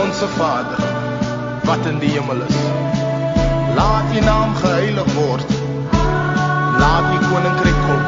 Onze Vader, wat in die hemel is. Laat U naam geheilig word. Laat U koninkryk kom.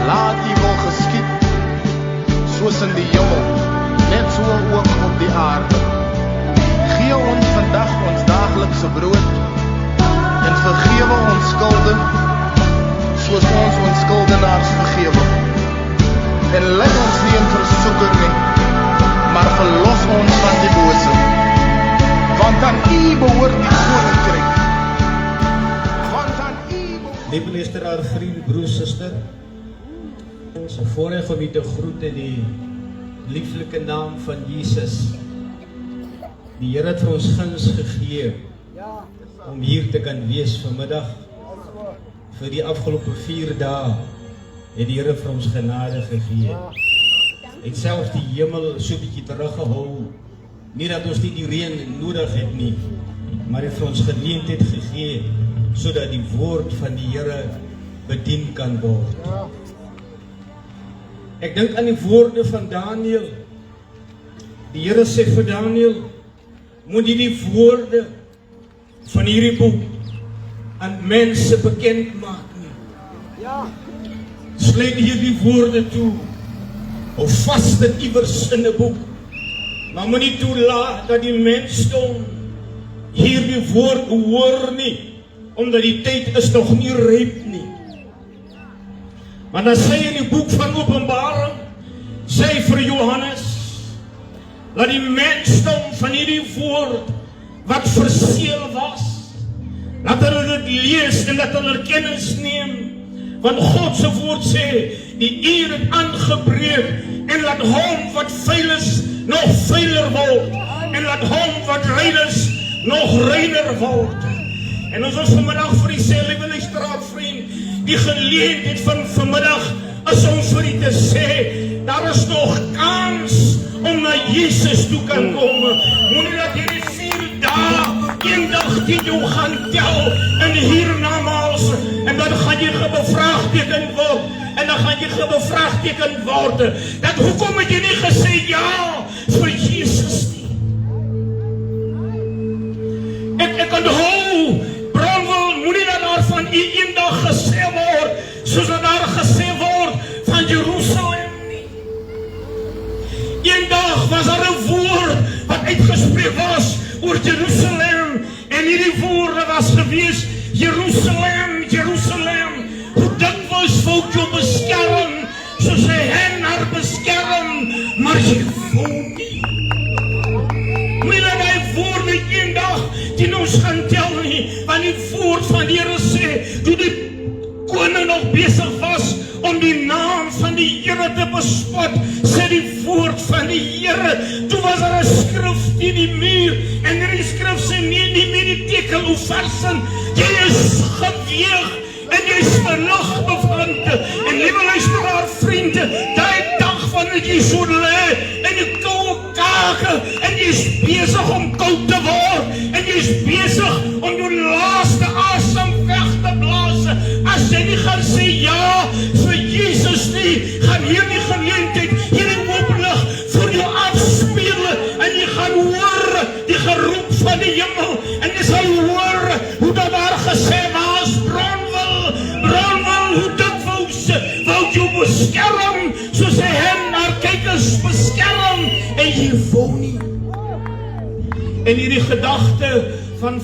Laat U wil geskied, soos in die hemel, net so ook op die aarde. Gee ons vandag ons daaglikse brood, en vergewe ons skulde, soos ons ons skuldenaars vergewe. En lei ons nie in versoeking nie, maar verlos ons van die bose. Want aan U behoort die koninkryk. Want aan U behoort... Liewe luisteraar, vriend, broer, suster, het is 'n voorreg om U te groet in die lieflike naam van Jesus. Die Here het vir ons guns gegee om hier te kan wees vanmiddag. Vir die afgelope 4 dae het die Here vir ons genade gegee. Het selfs die hemel so 'n bietjie teruggehou. Nie dat ons nie die reën nodig het nie, maar het vir ons geleentheid gegee sodat die woord van die Here bedien kan word. Ek dink aan die woorde van Daniël. Die Here sê vir Daniël, moet jy die woorde van hierdie boek aan mense bekend maak nie. Sluit hierdie woorde toe, of vas dit iewers in 'n boek, maar moet nie toelaat dat die mensdom hierdie woord hoor nie, omdat die tyd is nog nie ryp nie. Maar dan sê in die boek van Openbaring, sê vir Johannes, laat die mensdom van hierdie woord wat verseël was, laat hulle dit lees en laat hulle kennis neem, want God se woord sê, die uur het aangebreek, en laat hom wat vuil is nog vuiler word, en laat hom wat rein is nog reiner word. En ons is vanmiddag vir die sê, liewe luisteraar vriend, die geleentheid van vanmiddag is om vir u te sê, daar is nog kans om na Jesus toe kan kom. Moenie dat hierdie 4 dae eendag die jou gaan tel in hiernamaals, en dan gaan jy gebevraagteken word, en dan gaan jy gebevraagteken word, dat hoekom het jy nie gesê ja vir Jesus nie? Ek onthou, Bronwel, moenie dat daar van u eendag gesê word, soos dat daar gesê word van Jerusalem nie. Eendag was daar 'n woord wat uitgespreek was oor Jerusalem, en hierdie woorde was gewees, Jerusalem, Jerusalem, hoe dikwels wou jy beskerm, soos 'n hen haar beskerm, maar jy wou nie. Moenie dat die woorde eendag teen ons gaan tel nie, want die woord van die Here sê, toe die koning nog besig was om die naam van die Here te bespot, sê die woord van die Here, toe was daar 'n skrif teen die muur, en die skrif sê, nie meer die teken hoe versen, jy is geweeg, en jy is verlig bevand, en liewe luisteraar vriende, die dag van dat jy so lê, en die koue kake, en jy is besig om koud te word, en jy is besig om jou laaste asem weg te blaas, as jy nie gaan sê ja vir Jesus nie, gaan hierdie geleentheid, hierdie openlig vir jou afspeel, en jy gaan hoor die geroep van die hemel, en jy sal hoor hoe dat daar gesê was, Bronwel, hoe dikwels wou jy beskerm, soos 'n hen haar kykers beskerm, en jy wou nie. En hierdie gedagte van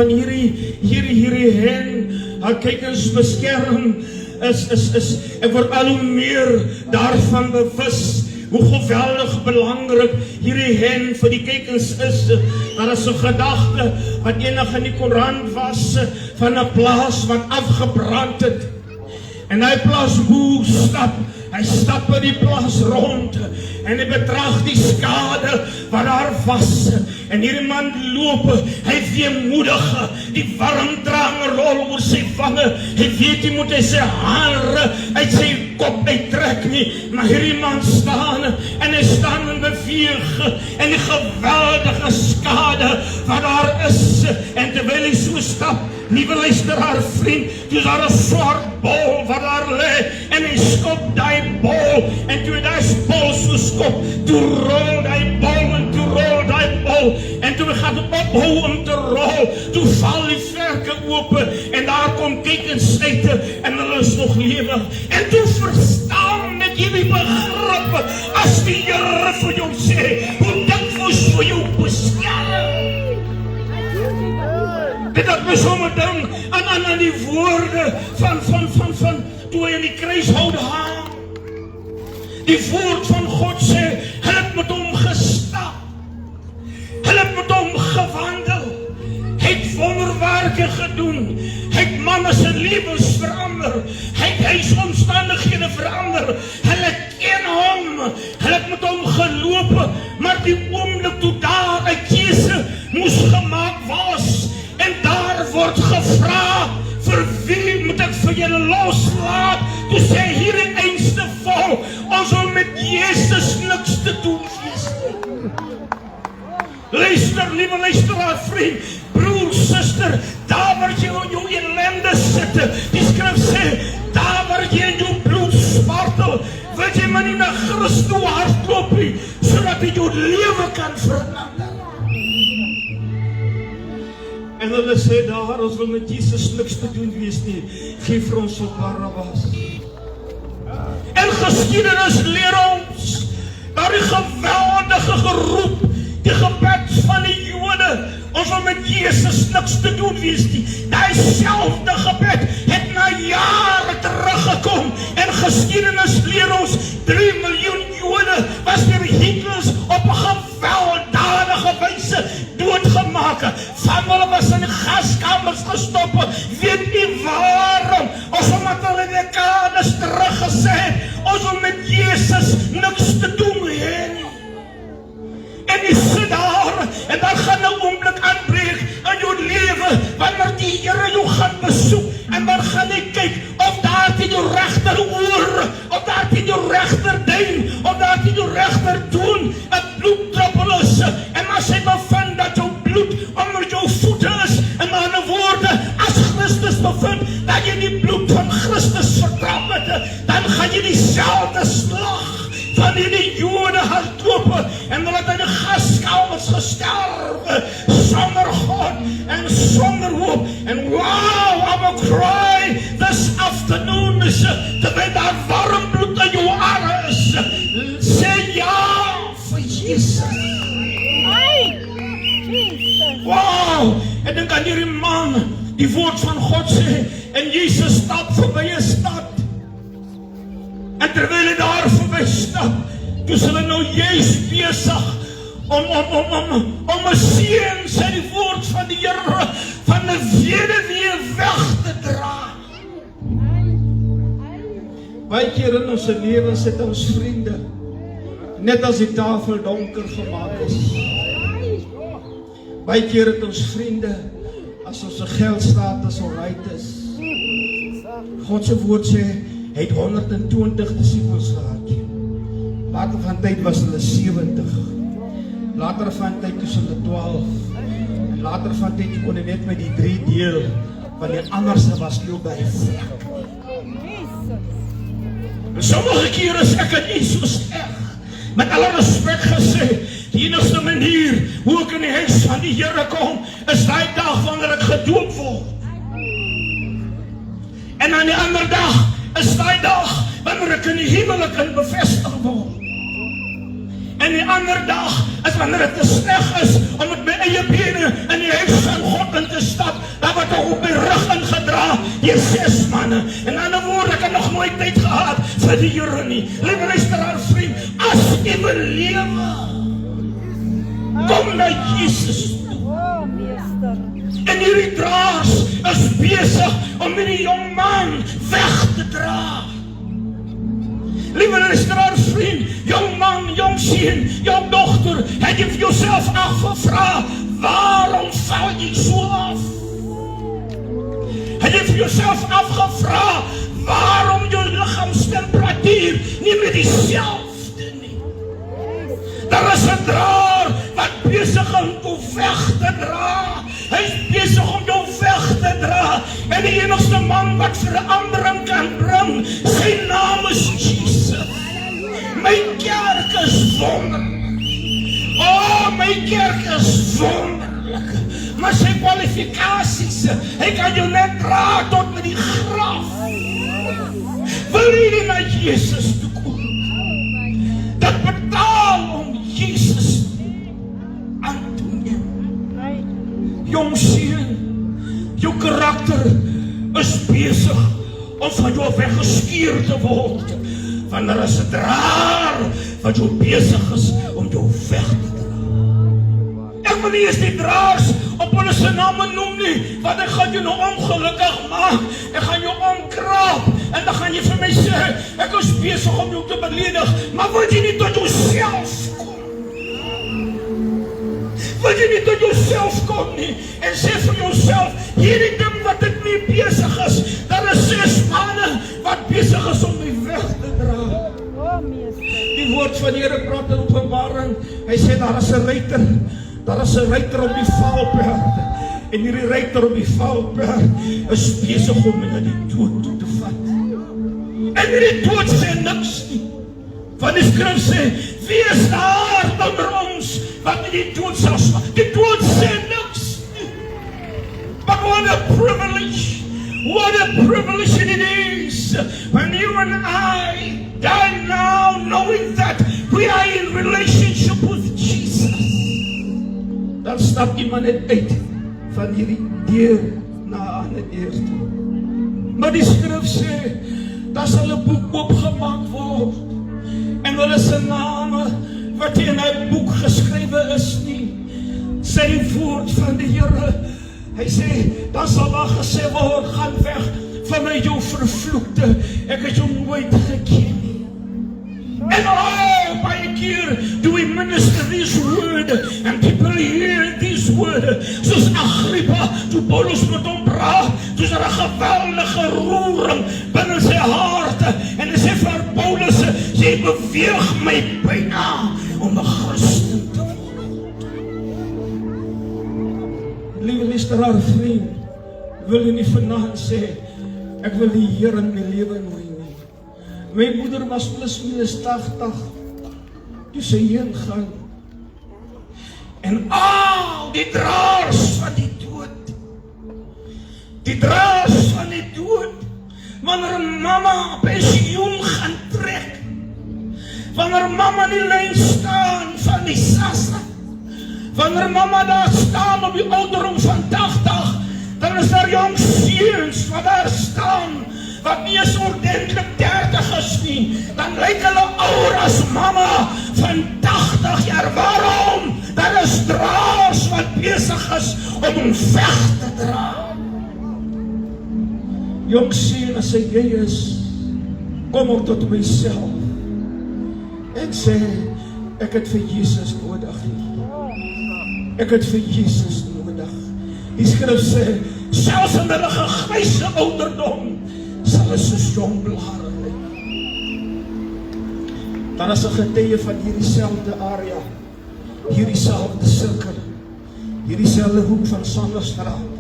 hierdie hen, haar kykers beskerm, ek word al hoe meer daarvan bewus, hoe geweldig belangrik hierdie hen vir die kykers is. Daar is 'n gedagte wat enig in die Koran was, van 'n plaas wat afgebrand het, en hy plaasboer hy stap in die plaas rond, en hy betrag die skade wat daar was, en hierdie man loop, hy weemoedig, die warm drang rol oor sy vange, hy weet hy moet sy hare uit sy kop uittrek nie, maar hierdie man staan, en hy staan en beweeg, en die geweldige skade wat daar is, en terwyl hy so stap, liewe luisteraar vriend, toe is daar 'n swart bol wat daar lê, en hy skop daai bol, en toe hy daai bol so skop, toe rol daai bol, en toe rol rol, en toe gaan ophou om te rol, toe val die vlerke open, en daar kom kyk en snyte, en hulle is nog lewe, en toe verstaan ek hierdie begrippe, as die Here vir jou sê, hoe dikwels vir jou beskerm. Dit het my sommer ding aan die woorde van toe hy in die kruishoude hang. Die woord van God sê, hulle het met hom gestap. Hulle het met hom gewandel. Hy het wonderwerke gedoen. Hy het manne se lewens verander. Hy het huisomstandighede verander. Hulle ken hom. Hulle het met hom geloop, maar die oomblik toe daar 'n keuse moes gemaak was, en daar word gevra, vir wie moet ek vir julle loslaat? Toe sê hier in einste vol, ons wil met Jesus niks te doen wees. Luister, liewe luisteraar, vriend, broer, suster, daar waar jy in jou ellende sit, die skrif sê, daar waar jy in jou bloed spartel, wil jy maar nie na Christus toe hardloop nie, sodat jy jou lewe kan verander. En hulle sê daar, ons wil met Jesus niks te doen wees nie, geef vir ons op Barabbas. En geskiedenis leer ons, daar die geweldige geroep, die gebed van die Jode, ons wil met Jesus niks te doen wees nie. Daai selfde gebed het na jare teruggekom, en geskiedenis leer ons, 3 miljoen Jode was deur Hitler op 'n gewelddadige wyse doodgemaak. Van hulle was in gaskamers gestop. Weet nie waarom, ons omdat hulle dekades teruggesê het, ons wil met Jesus niks te doen hê nie. En jy sit daar, en daar gaan 'n oomblik aanbreek in jou lewe, wanneer die Here jou gaan besoek, en dan gaan jy kyk, of daar teen jou regter oor, of daar teen jou regter duim, of daar teen jou regter doen, 'n bloeddruppel is, en as jy bevind dat jou bloed onder jou voete is, in ander woorde, as Christus bevind, dat jy die bloed van Christus vertrap het, dan gaan jy dieselfde slag van die Jode hardloop, en hulle het in die gaskamers gesterwe, sonder God, en sonder hoop, en wow, I will cry this afternoon, terwyl daar warm bloed in jou are is, sê ja vir Jesus. Wow, en dan kan hierdie man die woord van God sê, en Jesus stap verby 'n stad, en terwyl hy daar verby stap, toe is hulle nou juist besig om 'n seun, sê die woord van die Here, van 'n weduwee weg te dra. Baie keer in ons lewens sit ons vriende, net as die tafel donker gemaak is. Baie keer het ons vriende, as ons geldstatus alright is. God se woord sê, hy het 120 disippels gehad. Later van tyd was hulle 70. Later van tyd is hulle 12. En later van tyd kon hy net met die 3 deel, want die anders was nie by. En sommige kere is ek het nie so sterk, met alle respek gesê, die enigste manier hoe ek in die huis van die Here kom, is die dag wanneer ek gedoop word. En aan die ander dag is die dag wanneer ek in die hemel kan bevestig word. En die ander dag is wanneer ek te sleg is om met my eie bene in die huis van God in te stap. Daar word ek op my rug ingedra deur 6 manne. En ander woorde, ek het nog nooit tyd gehad vir die Here nie. Liewe luisteraar, vriend, as jy wil lewe, kom na Jesus toe. En hierdie draers is besig om hierdie jong man weg te dra. Liewe luisteraar, vriend, jong man, jong seun, jong dogter, het jy vir jouself afgevra, waarom val jy so af? Het jy vir jouself afgevra, waarom jou liggaamstemperatuur nie meer dieselfde nie? Daar is 'n draer wat besig om jou weg te dra. Hy is besig om jou weg te dra. En die enigste man wat verandering kan bring, sy naam is Jesus. My kerk is wonderlik. Oh, my my kerk is wonderlik, maar sy kwalifikasies, hy kan jou net dra tot met die graf. Wil jy nie na Jesus toe kom? Dat betaal om Jesus aan te neem. Jong seun, jou karakter is besig om van jou weggeskeer te word. Want daar is 'n draer wat jou besig is om jou weg te dra. Ek wil nie eens die draers op hulle se name noem nie, want ek gaan jou nou ongelukkig maak. Ek gaan jou omkrap en dan gaan jy vir my sê, ek is besig om jou te beledig, maar wil jy nie tot jouself kom? Wil jy nie tot jouself kom nie en sê vir jouself, hierdie ding wat ek nie besig is, daar is 6 manne wat besig is om my weg te dra. Die woord van die Here praat in Openbaring, hy sê daar is 'n ruiter op die vaalperd, en hierdie ruiter op die vaalperd is besig om na die dood toe te vat. En die dood sê niks nie, want die skrif sê, wie is daar onder ons wat nie die dood sal slaan? Die dood sê niks nie. But what a privilege it is when you and I die now knowing that we are in relationship with Jesus. Dan stap iemand net uit van hierdie deur na 'n ander deur toe. Maar die skrif sê, daar sal 'n boek oopgemaak word, en hulle se name wat in 'n boek geskrywe is nie, sê die woord van die Here. Hy sê, dan sal daar gesê word, gaan weg van my jou vervloekte, ek het jou nooit geken nie. En baie keer do we minister this word, and people hear this word, soos Agrippa, toe Paulus met hom praat, toe is daar 'n geweldige roering binne sy hart, en hy sê vir Paulus, jy beweeg my byna om 'n Christen te word. Liewe luisteraar, vriend, wil jy nie vanaand sê, ek wil die Here in my lewe nooi nie. My moeder was plus minus 80, toe sy heen gaan. En al die draers van die dood, wanneer mama pensioen gaan trek, wanneer mama die lyn staan van die SASSA, wanneer mama daar staan op die ouderdom van 80, dan is daar jong seuns wat daar staan, wat nie eens ordentlik 30 is nie, dan lyk hulle ouer as mama van 80 jaar. Waarom? Daar is draers wat besig is om hom weg te dra. Jong seun, as jy is, kom op tot myself. Ek sê, ek het vir Jesus nodig. Ek het vir Jesus nodig. Die skrif sê, selfs in hulle gegryse ouderdom, sal hulle soos jong blare lyk. Dan is 'n getuie van hierdie selfde area, hierdie selfde sirkel, hierdie selfde hoek van Sanderstraat,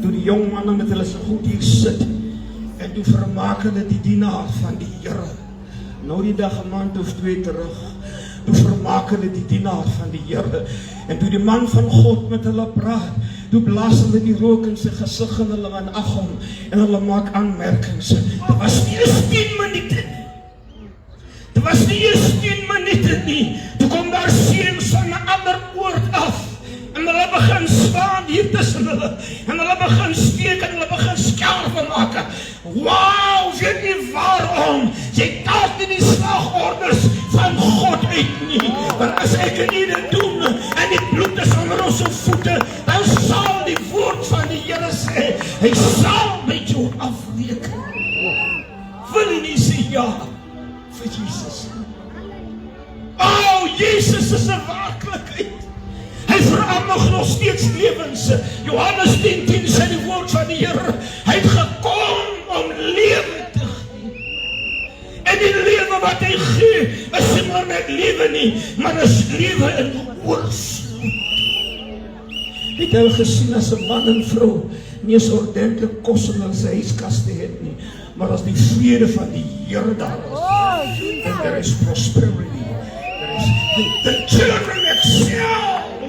toe die jong manne met hulle se goed hier sit, en toe vermaak hulle die dienaar van die Here. Nou die dag 'n maand of 2 terug, toe vermaak hulle die dienaar van die Here, en toe die man van God met hulle praat, toe blaas hulle die rook in sy gesig en hulle gaan ag hom, en hulle maak aanmerkings. Dit was nie eens 10 minute nie. Dit was nie eens 10 minute nie. Toe kom daar seuns van 'n ander oord af, en hulle begin staan hier tussen hulle, en hulle begin steek, en hulle begin skerwe maak. Wow, weet nie waarom, jy taal nie die slagorders van God uit nie, want as ek dit doen, en die bloed is onder ons voete, dan sal die woord van die Here sê, hy sal met jou afreken. Wil jy nie sê ja vir Jesus? Oh, Jesus is 'n werklikheid. Hy verander nog steeds lewens. Johannes 10:10 sê die woord van die Here, hy het gekom om lewe te gee. En die lewe wat hy gee, is nie maar net lewe nie, maar is lewe in oorvloed. Het jy gesien as 'n man en vrou nie eens ordentlik kos in sy huiskaste het nie, maar as die vrede van die Here daar is, en there is prosperity, there is the children excel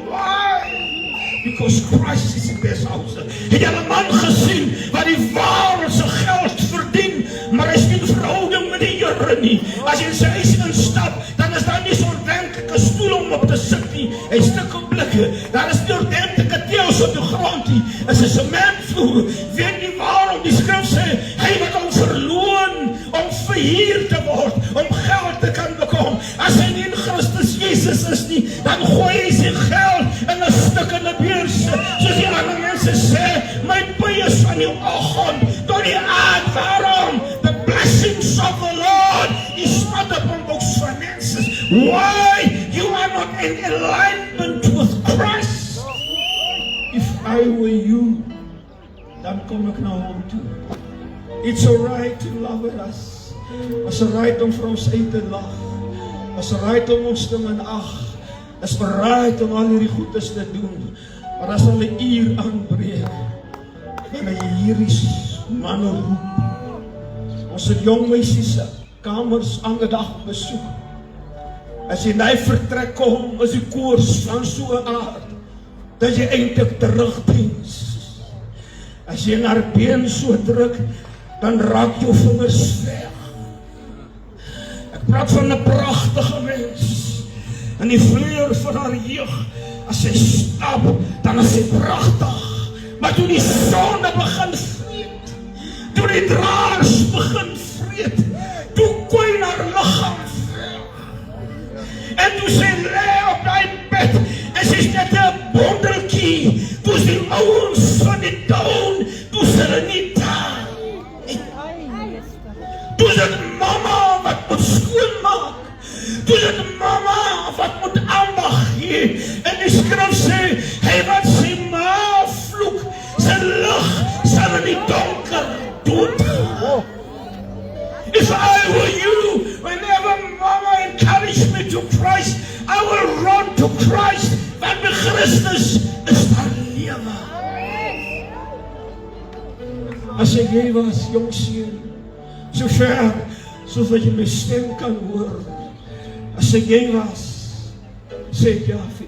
because Christ is in this house. Het jy 'n man gesien wat die wêreld se geld verdien, maar hy het nie verhouding met die Here nie. As jy in sy huis instap, dan is daar nie so 'n ordentlike stoel om op te sit nie. Hy stukke blikke. Daar is nie ordentlike teels op die grond nie. Is 'n sementvloer. Weet nie waarom die skrif sê, hy wat hom verloon om verhuur te word, om geld te kan bekom. As hy nie in Christus Jesus is nie, dan gooi hy sy geld in 'n stuk in 'n beurs. Soos die ander mense sê, my pay is van die oggend tot die aand. Waarom? The blessings of the Lord is not upon those finances. Why? You are not in alignment with Christ. If I were you, dan kom ek na hom toe. It's alright to love us. It's alright om vir ons uit te lag. It's alright om ons te minag. It's alright om al hierdie goedes te doen. Maar as hulle 'n uur aanbreek, dan jy hierdie manne roep. Ons het jong meisies se kamers elke dag besoek. As jy na vertrek kom, is die koors van so 'n aard dat jy eintlik terugdink. As jy na haar been so druk, dan raak jou vingers weg. Ek praat van 'n pragtige mens. En die vleur van haar jeug, as sy stap, dan is sy pragtig. Maar toe die sonde begin vreet, toe die draers begin vreet, toe kwyn haar liggaam weg. En toe sy lê op die bed, en sy is net 'n bondeltjie, toe is die ouens van die town, toe is hulle nie daar. Toe is dit mama wat moet skoonmaak. Toe is dit mama wat moet aandag gee. En die skrif sê, hy wat sy ma vloek, sy lig sal in die donker doodgaan. If I were you, whenever mama encouraged me to Christ, I will run to Christ, want by Christus is daar lewe. As jy was, jong seun, so ver, soos wat jy my stem kan hoor, as jy was, sê ek ja vir